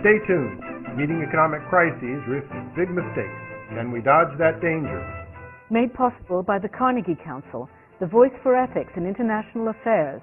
Stay tuned. Meeting economic crises risks big mistakes. Can we dodge that danger? Made possible by the Carnegie Council, the voice for ethics in international affairs.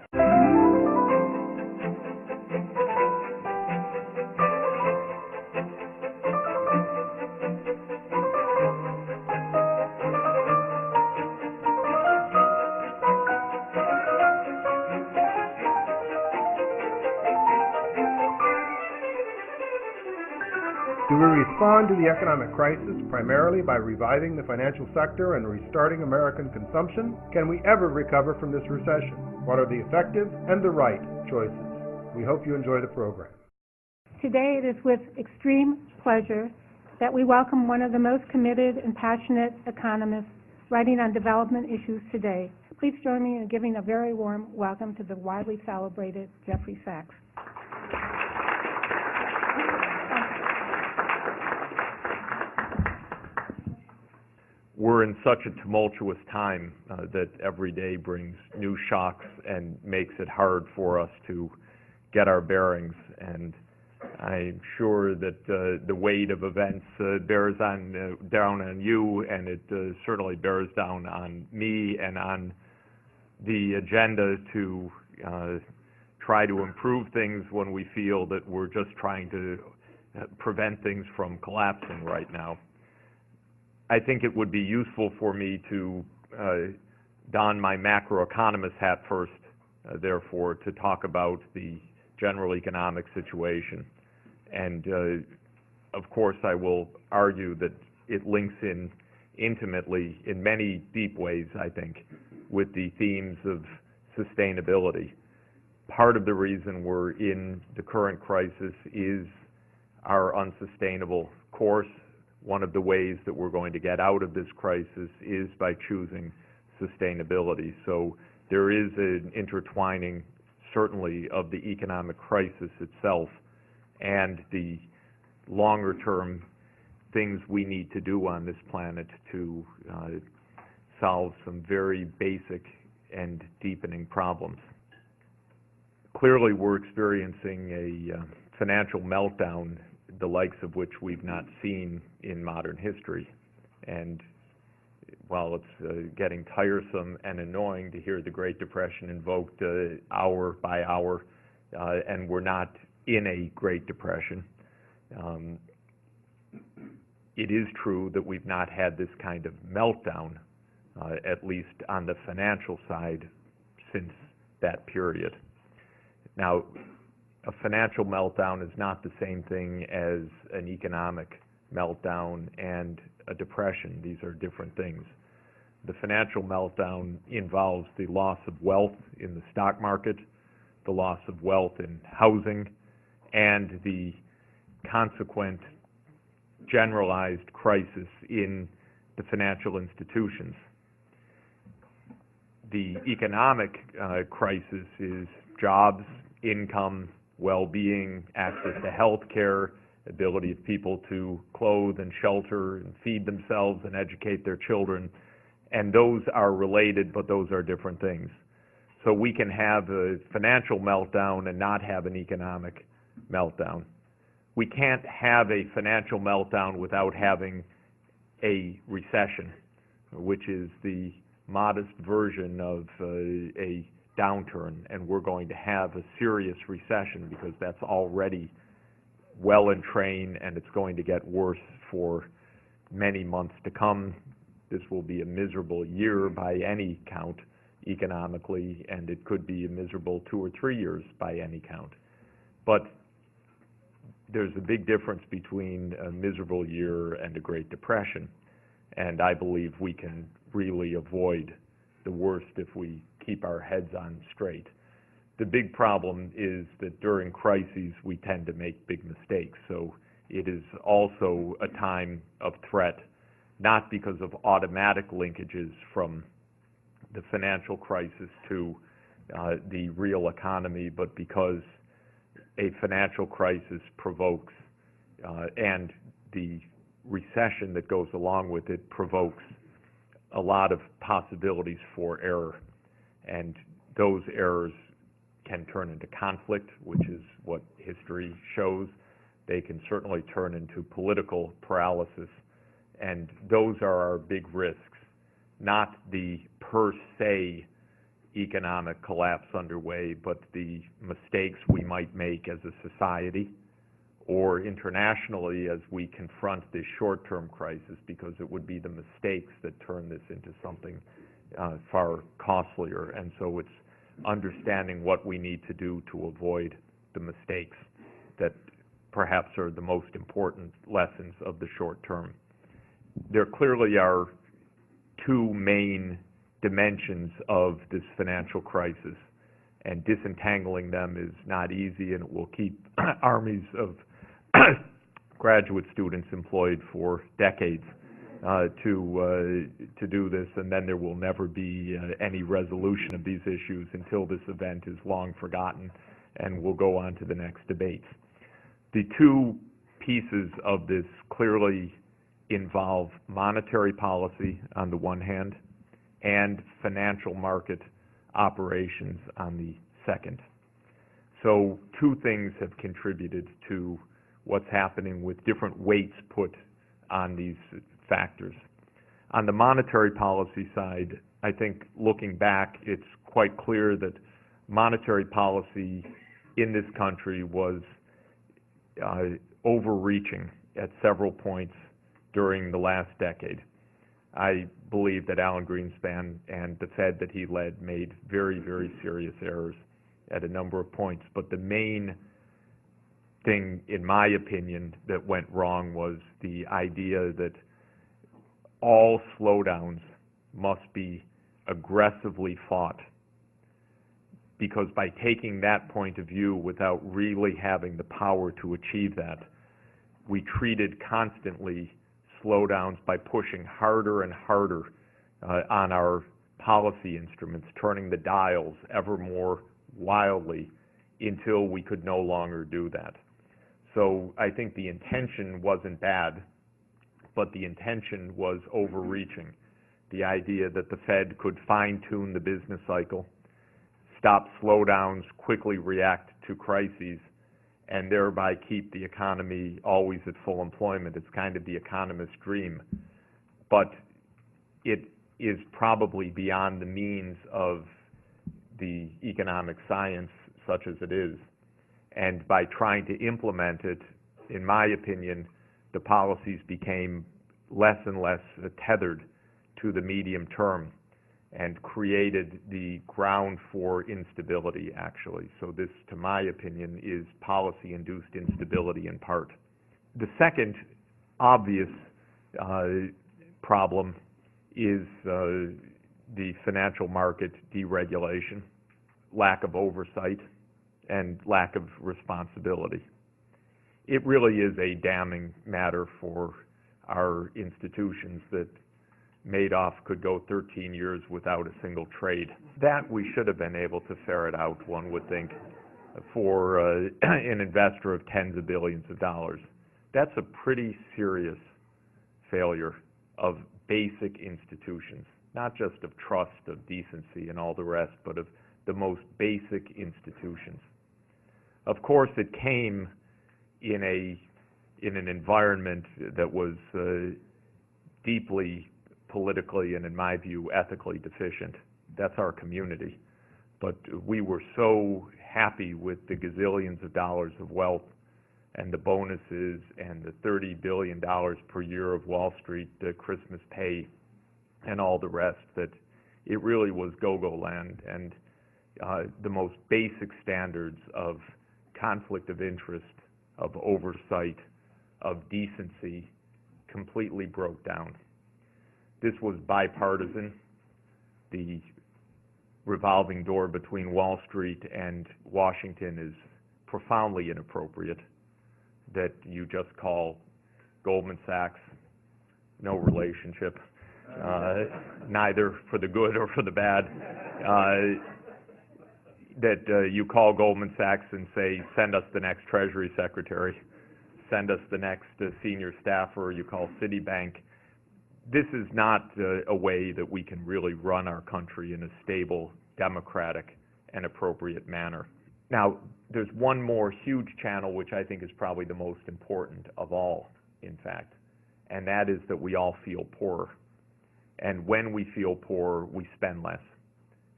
Do we respond to the economic crisis primarily by reviving the financial sector and restarting American consumption? Can we ever recover from this recession? What are the effective and the right choices? We hope you enjoy the program. Today it is with extreme pleasure that we welcome one of the most committed and passionate economists writing on development issues today. Please join me in giving a very warm welcome to the widely celebrated Jeffrey Sachs. We're in such a tumultuous time that every day brings new shocks and makes it hard for us to get our bearings. And I'm sure that the weight of events bears down on you, and it certainly bears down on me and on the agenda to try to improve things when we feel that we're just trying to prevent things from collapsing right now. I think it would be useful for me to don my macroeconomist hat first, therefore, to talk about the general economic situation. And, of course, I will argue that it links in intimately, in many deep ways, I think, with the themes of sustainability. Part of the reason we're in the current crisis is our unsustainable course. One of the ways that we're going to get out of this crisis is by choosing sustainability. So there is an intertwining, certainly, of the economic crisis itself and the longer-term things we need to do on this planet to solve some very basic and deepening problems. Clearly, we're experiencing a financial meltdown, the likes of which we've not seen in modern history. And while it's getting tiresome and annoying to hear the Great Depression invoked hour by hour, and we're not in a Great Depression, it is true that we've not had this kind of meltdown, at least on the financial side, since that period. Now, a financial meltdown is not the same thing as an economic meltdown and a depression. These are different things. The financial meltdown involves the loss of wealth in the stock market, the loss of wealth in housing, and the consequent generalized crisis in the financial institutions. The economic crisis is jobs, income, well-being, access to health care, ability of people to clothe and shelter and feed themselves and educate their children. And those are related, but those are different things. So we can have a financial meltdown and not have an economic meltdown. We can't have a financial meltdown without having a recession, which is the modest version of a downturn, and we're going to have a serious recession because that's already well in train, and it's going to get worse for many months to come. This will be a miserable year by any count economically, and it could be a miserable 2 or 3 years by any count. But there's a big difference between a miserable year and a Great Depression, and I believe we can really avoid the worst if we keep our heads on straight. The big problem is that during crises we tend to make big mistakes. So it is also a time of threat, not because of automatic linkages from the financial crisis to the real economy, but because a financial crisis provokes, and the recession that goes along with it provokes a lot of possibilities for error. And those errors can turn into conflict, which is what history shows. They can certainly turn into political paralysis, and those are our big risks, not the per se economic collapse underway, but the mistakes we might make as a society or internationally as we confront this short-term crisis, because it would be the mistakes that turn this into something far costlier. And so it's understanding what we need to do to avoid the mistakes that perhaps are the most important lessons of the short term. There clearly are two main dimensions of this financial crisis, and disentangling them is not easy, and it will keep armies of graduate students employed for decades to do this, and then there will never be any resolution of these issues until this event is long forgotten and we'll go on to the next debates. The two pieces of this clearly involve monetary policy on the one hand and financial market operations on the second. So two things have contributed to what's happening with different weights put on these factors. On the monetary policy side, I think looking back, it's quite clear that monetary policy in this country was overreaching at several points during the last decade. I believe that Alan Greenspan and the Fed that he led made very, very serious errors at a number of points. But the main thing, in my opinion, that went wrong was the idea that all slowdowns must be aggressively fought, because by taking that point of view without really having the power to achieve that, we treated constantly slowdowns by pushing harder and harder on our policy instruments, turning the dials ever more wildly until we could no longer do that. So I think the intention wasn't bad, but the intention was overreaching. The idea that the Fed could fine-tune the business cycle, stop slowdowns, quickly react to crises, and thereby keep the economy always at full employment. It's kind of the economist's dream. But it is probably beyond the means of the economic science such as it is. And by trying to implement it, in my opinion, the policies became less and less tethered to the medium term and created the ground for instability, actually. So this, to my opinion, is policy-induced instability in part. The second obvious problem is the financial market deregulation, lack of oversight, and lack of responsibility. It really is a damning matter for our institutions that Madoff could go 13 years without a single trade. That we should have been able to ferret out, one would think, for an investor of tens of billions of dollars. That's a pretty serious failure of basic institutions, not just of trust, of decency, and all the rest, but of the most basic institutions. Of course, it came in an environment that was deeply politically and, in my view, ethically deficient. That's our community. But we were so happy with the gazillions of dollars of wealth and the bonuses and the $30 billion per year of Wall Street Christmas pay and all the rest that it really was go-go land, and the most basic standards of conflict of interest, of oversight, of decency completely broke down. This was bipartisan. The revolving door between Wall Street and Washington is profoundly inappropriate. That you just call Goldman Sachs, no relationship, neither for the good or for the bad. That you call Goldman Sachs and say, send us the next Treasury Secretary, send us the next senior staffer, you call Citibank. This is not a way that we can really run our country in a stable, democratic, and appropriate manner. Now, there's one more huge channel which I think is probably the most important of all, in fact, and that is that we all feel poorer. And when we feel poor, we spend less.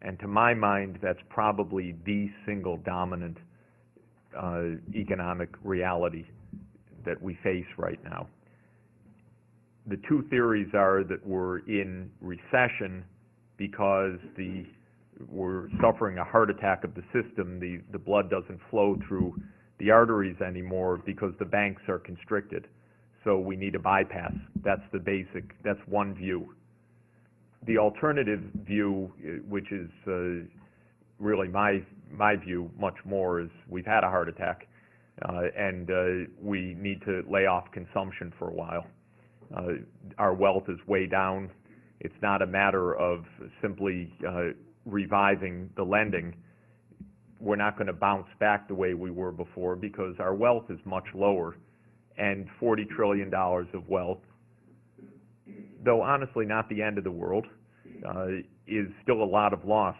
And to my mind, that's probably the single dominant economic reality that we face right now. The two theories are that we're in recession because we're suffering a heart attack of the system. The blood doesn't flow through the arteries anymore because the banks are constricted. So we need a bypass. That's one view. The alternative view, which is really my view much more, is we've had a heart attack and we need to lay off consumption for a while. Our wealth is way down. It's not a matter of simply reviving the lending. We're not going to bounce back the way we were before because our wealth is much lower, and $40 trillion of wealth, though honestly not the end of the world, is still a lot of loss,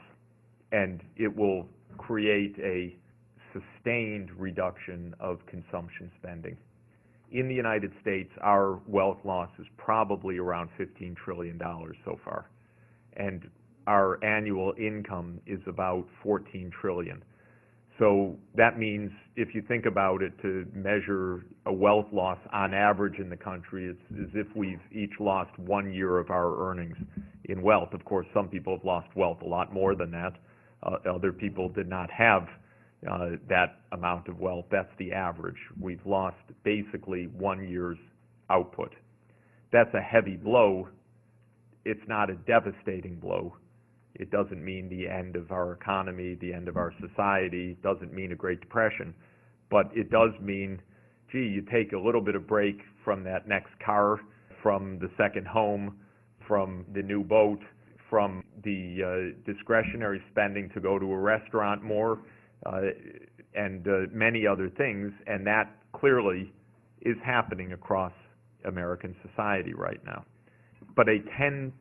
and it will create a sustained reduction of consumption spending. In the United States, our wealth loss is probably around $15 trillion so far, and our annual income is about $14 trillion. So that means, if you think about it, to measure a wealth loss on average in the country, it's as if we've each lost 1 year of our earnings in wealth. Of course, some people have lost wealth a lot more than that. Other people did not have that amount of wealth. That's the average. We've lost basically 1 year's output. That's a heavy blow. It's not a devastating blow. It doesn't mean the end of our economy, the end of our society. It doesn't mean a Great Depression. But it does mean, gee, you take a little bit of break from that next car, from the second home, from the new boat, from the discretionary spending to go to a restaurant more, and many other things, and that clearly is happening across American society right now. But a 10%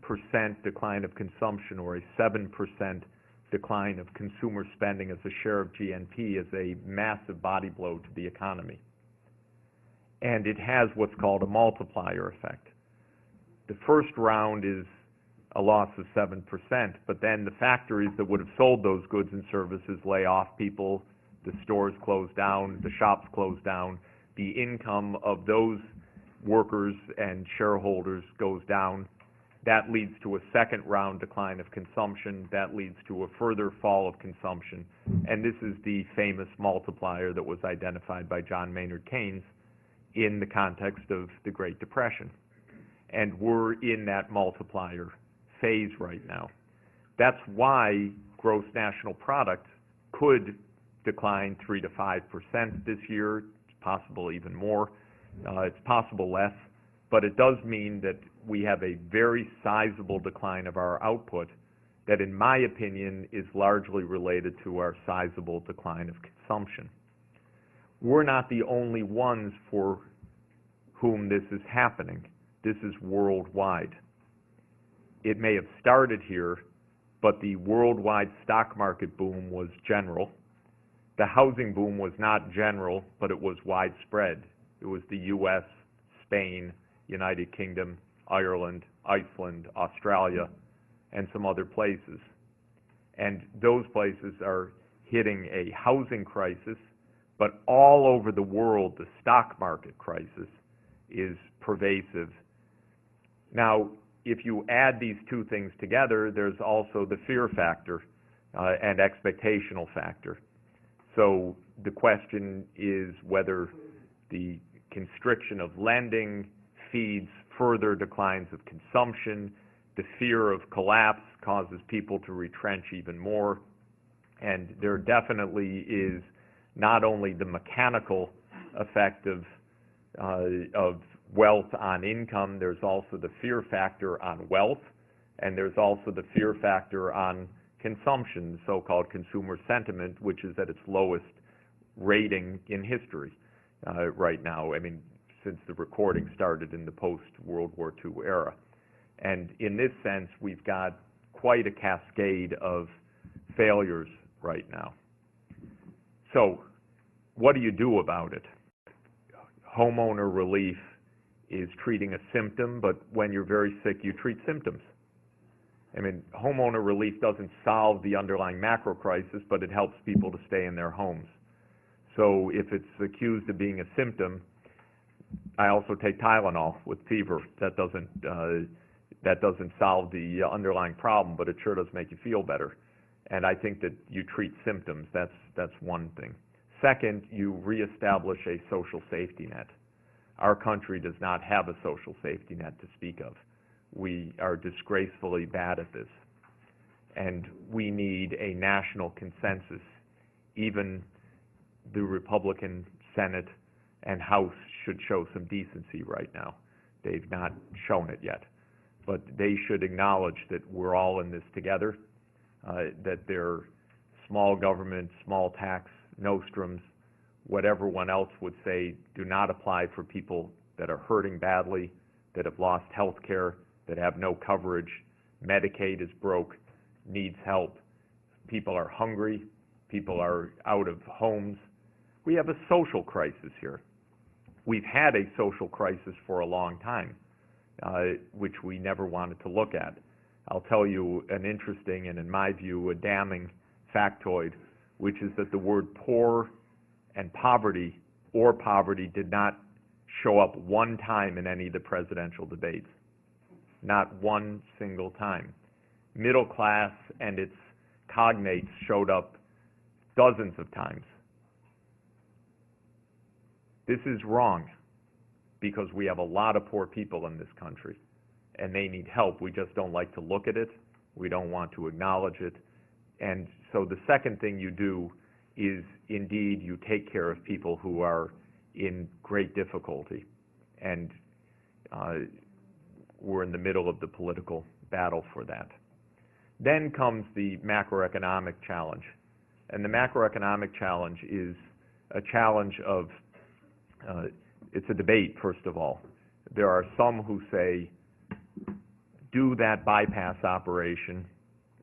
decline of consumption or a 7% decline of consumer spending as a share of GNP is a massive body blow to the economy. And it has what's called a multiplier effect. The first round is a loss of 7%, but then the factories that would have sold those goods and services lay off people, the stores close down, the shops close down, the income of those workers and shareholders goes down. That leads to a second round decline of consumption. That leads to a further fall of consumption. And this is the famous multiplier that was identified by John Maynard Keynes in the context of the Great Depression. And we're in that multiplier phase right now. That's why gross national product could decline 3 to 5% this year. It's possible even more. It's possible less. But it does mean that we have a very sizable decline of our output that, in my opinion, is largely related to our sizable decline of consumption. We're not the only ones for whom this is happening. This is worldwide. It may have started here, but the worldwide stock market boom was general. The housing boom was not general, but it was widespread. It was the U.S., Spain, United Kingdom, Ireland, Iceland, Australia, and some other places. And those places are hitting a housing crisis, but all over the world, the stock market crisis is pervasive. Now, if you add these two things together, there's also the fear factor and expectational factor. So the question is whether the constriction of lending feeds further declines of consumption. The fear of collapse causes people to retrench even more. And there definitely is not only the mechanical effect of wealth on income, there's also the fear factor on wealth, and there's also the fear factor on consumption, the so-called consumer sentiment, which is at its lowest rating in history right now. I mean, since the recording started in the post-World War II era. And in this sense, we've got quite a cascade of failures right now. So what do you do about it? Homeowner relief is treating a symptom, but when you're very sick, you treat symptoms. I mean, homeowner relief doesn't solve the underlying macro crisis, but it helps people to stay in their homes. So if it's accused of being a symptom, I also take Tylenol with fever. That doesn't solve the underlying problem, but it sure does make you feel better. And I think that you treat symptoms. That's one thing. Second, you reestablish a social safety net. Our country does not have a social safety net to speak of. We are disgracefully bad at this. And we need a national consensus. Even the Republican Senate and House should show some decency right now. They've not shown it yet. But they should acknowledge that we're all in this together, that they're small government, small tax, nostrums, whatever one else would say, do not apply for people that are hurting badly, that have lost health care, that have no coverage. Medicaid is broke, needs help. People are hungry. People are out of homes. We have a social crisis here. We've had a social crisis for a long time, which we never wanted to look at. I'll tell you an interesting and, in my view, a damning factoid, which is that the word poor and poverty or poverty did not show up one time in any of the presidential debates. Not one single time. Middle class and its cognates showed up dozens of times. This is wrong because we have a lot of poor people in this country and they need help. We just don't like to look at it. We don't want to acknowledge it. And so the second thing you do is indeed you take care of people who are in great difficulty. And we're in the middle of the political battle for that. Then comes the macroeconomic challenge. And the macroeconomic challenge is a challenge of, it's a debate, first of all. There are some who say, do that bypass operation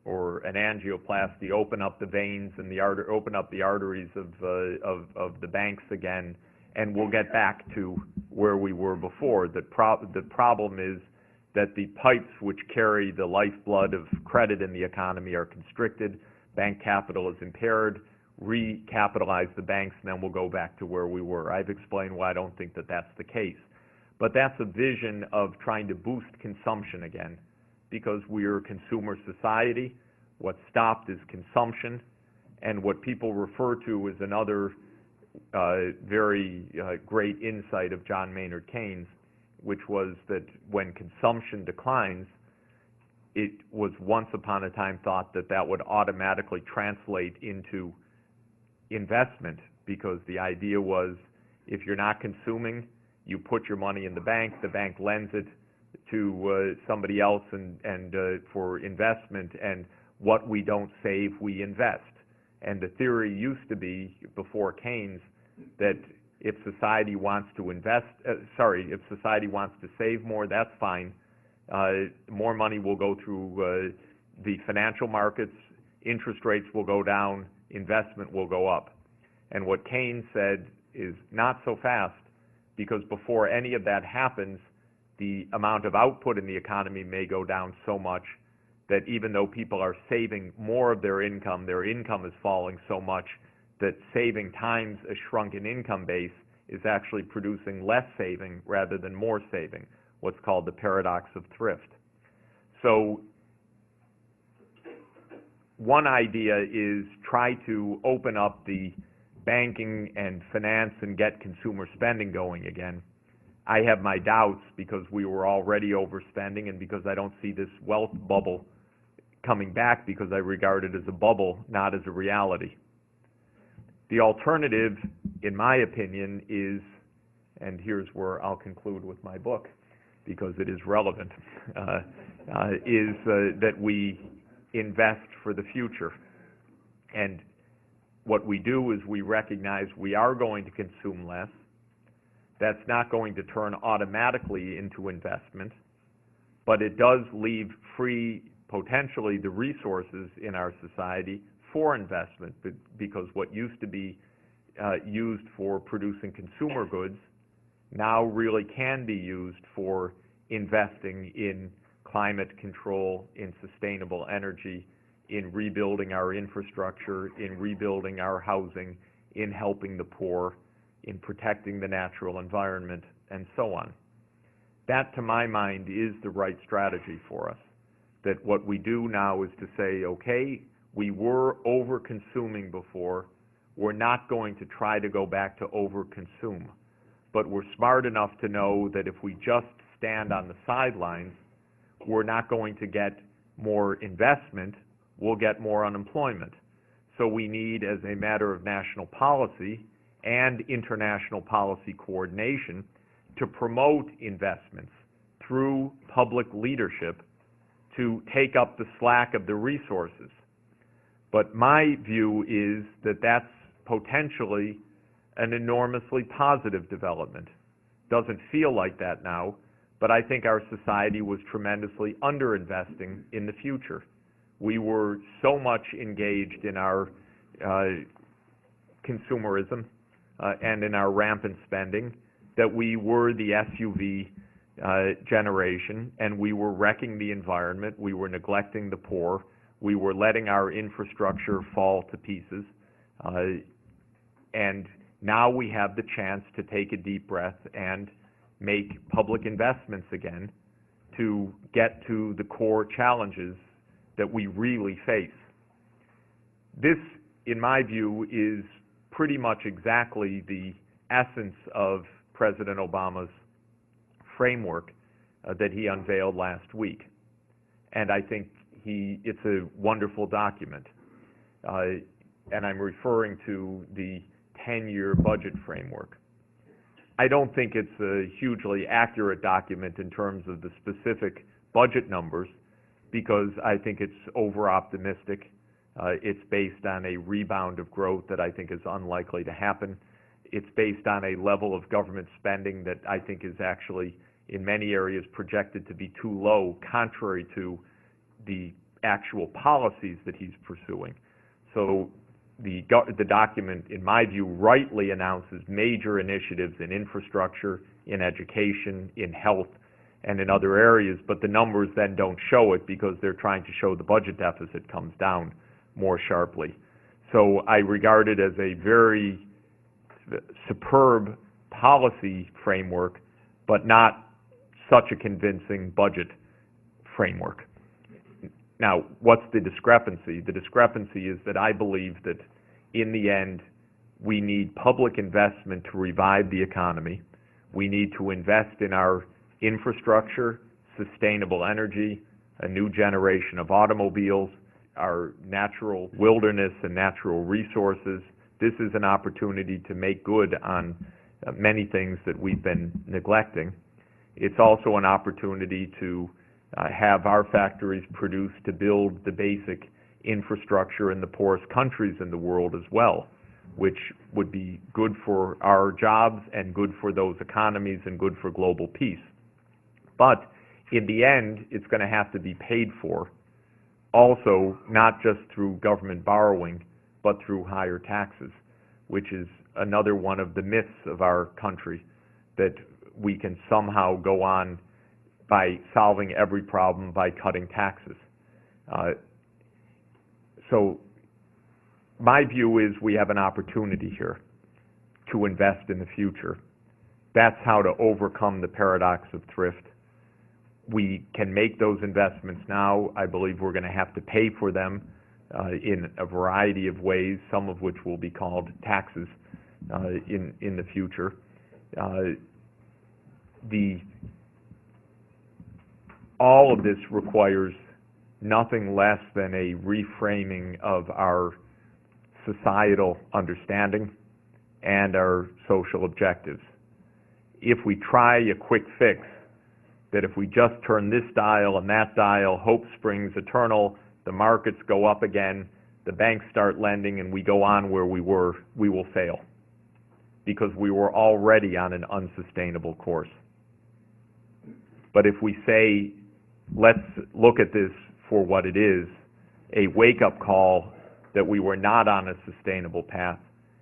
or an angioplasty, open up the veins and open up the arteries of the banks again, and we'll get back to where we were before. The problem is that the pipes which carry the lifeblood of credit in the economy are constricted, bank capital is impaired, recapitalize the banks, and then we'll go back to where we were. I've explained why I don't think that that's the case. But that's a vision of trying to boost consumption again, because we're a consumer society. What stopped is consumption, and what people refer to as another very great insight of John Maynard Keynes, which was that when consumption declines, it was once upon a time thought that that would automatically translate into investment, because the idea was if you're not consuming, you put your money in the bank lends it to somebody else and for investment, and what we don't save, we invest. And the theory used to be, before Keynes, that if society wants to if society wants to save more, that's fine. More money will go through the financial markets, interest rates will go down, investment will go up. And what Keynes said is not so fast, because before any of that happens, the amount of output in the economy may go down so much that even though people are saving more of their income is falling so much that saving times a shrunken income base is actually producing less saving rather than more saving, what's called the paradox of thrift. So one idea is try to open up the banking and finance and get consumer spending going again. I have my doubts because we were already overspending and because I don't see this wealth bubble coming back, because I regard it as a bubble, not as a reality. The alternative, in my opinion, is, and here's where I'll conclude with my book because it is relevant, is that we invest for the future. And what we do is we recognize we are going to consume less. That's not going to turn automatically into investment, but it does leave free potentially the resources in our society for investment, because what used to be used for producing consumer goods now really can be used for investing in climate control, in sustainable energy, in rebuilding our infrastructure, in rebuilding our housing, in helping the poor, in protecting the natural environment, and so on. That, to my mind, is the right strategy for us. That what we do now is to say, okay, we were over-consuming before. We're not going to try to go back to over-consume. But we're smart enough to know that if we just stand on the sidelines, we're not going to get more investment, we'll get more unemployment. So we need, as a matter of national policy and international policy coordination, to promote investments through public leadership to take up the slack of the resources. But my view is that that's potentially an enormously positive development. Doesn't feel like that now, but I think our society was tremendously underinvesting in the future. We were so much engaged in our consumerism and in our rampant spending that we were the SUV generation, and we were wrecking the environment, we were neglecting the poor, we were letting our infrastructure fall to pieces, and now we have the chance to take a deep breath and make public investments again to get to the core challenges that we really face. This, in my view, is pretty much exactly the essence of President Obama's framework that he unveiled last week. And I think it's a wonderful document. And I'm referring to the 10-year budget framework. I don't think it's a hugely accurate document in terms of the specific budget numbers, because I think it's over-optimistic. It's based on a rebound of growth that I think is unlikely to happen. It's based on a level of government spending that I think is actually, in many areas, projected to be too low, contrary to the actual policies that he's pursuing. So the document, in my view, rightly announces major initiatives in infrastructure, in education, in health, and in other areas, but the numbers then don't show it because they're trying to show the budget deficit comes down more sharply. So I regard it as a very superb policy framework, but not such a convincing budget framework. Now, what's the discrepancy? The discrepancy is that I believe that in the end, we need public investment to revive the economy. We need to invest in our infrastructure, sustainable energy, a new generation of automobiles, our natural wilderness and natural resources. This is an opportunity to make good on many things that we've been neglecting. It's also an opportunity to have our factories produce to build the basic infrastructure in the poorest countries in the world as well, which would be good for our jobs and good for those economies and good for global peace. But in the end, it's going to have to be paid for, also not just through government borrowing, but through higher taxes, which is another one of the myths of our country, that we can somehow go on by solving every problem by cutting taxes. So my view is we have an opportunity here to invest in the future. That's how to overcome the paradox of thrift. We can make those investments now. I believe we're going to have to pay for them in a variety of ways, some of which will be called taxes in the future. All of this requires nothing less than a reframing of our societal understanding and our social objectives. If we try a quick fix, that if we just turn this dial and that dial, hope springs eternal, the markets go up again, the banks start lending, and we go on where we were, we will fail, because we were already on an unsustainable course. But if we say, let's look at this for what it is, a wake-up call that we were not on a sustainable path,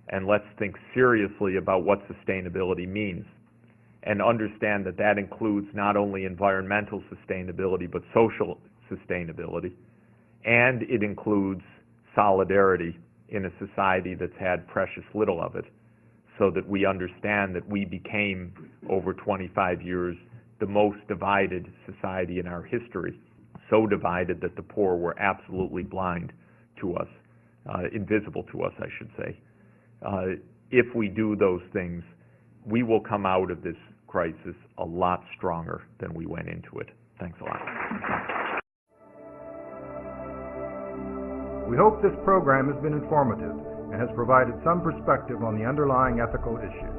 and let's think seriously about what sustainability means, and understand that that includes not only environmental sustainability, but social sustainability, and it includes solidarity in a society that's had precious little of it, so that we understand that we became, over 25 years, the most divided society in our history, so divided that the poor were absolutely blind to us, invisible to us, I should say. If we do those things, we will come out of this crisis a lot stronger than we went into it. Thanks a lot. We hope this program has been informative and has provided some perspective on the underlying ethical issues.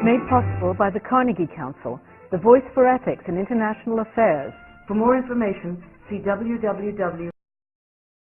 Made possible by the Carnegie Council, the voice for ethics in international affairs. For more information, see www.